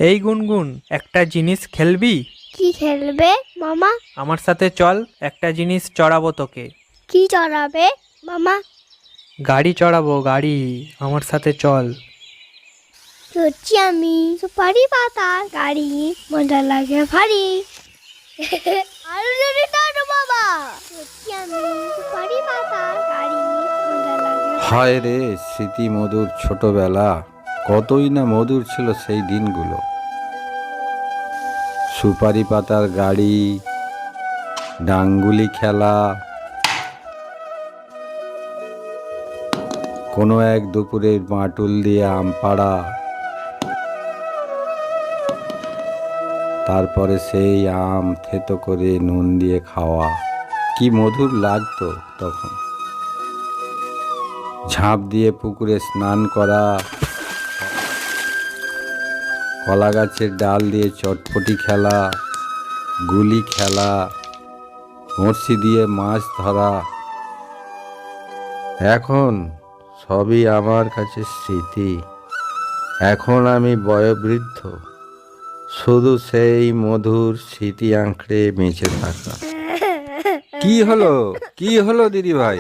এই গুনগুন, একটা জিনিস খেলবি? কি খেলবে মামা? আমার সাথে চল, একটা জিনিস চড়াবো তোকে। কি চড়াবে মামা? গাড়ি চড়াবো, গাড়ি। আমার সাথে চল। চড়ছি আমি সুপারি পাতার গাড়ি, মজা লাগে ভারী। আরো জোরে টানো বাবা। চড়ছি আমি সুপারি পাতার গাড়ি, মজা লাগে ভারী। হায় রে স্মৃতি মধুর ছোটবেলা, কতই না মধুর ছিল সেই দিনগুলো। সুপারি পাতার গাড়ি, ডাঙ্গুলি খেলা, কোনো এক দুপুরের মাটুল দিয়ে আম পাড়া, তারপরে সেই আম থেতো করে নুন দিয়ে খাওয়া, কি মধুর লাগতো তখন। ঝাঁপ দিয়ে পুকুরে স্নান করা, কলা গাছের ডাল দিয়ে চটপটি খেলা, গুলি খেলা, বড়শি দিয়ে মাছ ধরা। এখন সবই আমার কাছে স্মৃতি। এখন আমি বয়োবৃদ্ধ, শুধু সেই মধুর স্মৃতি আঁকড়ে বেঁচে থাকা। কি হলো দিদি ভাই?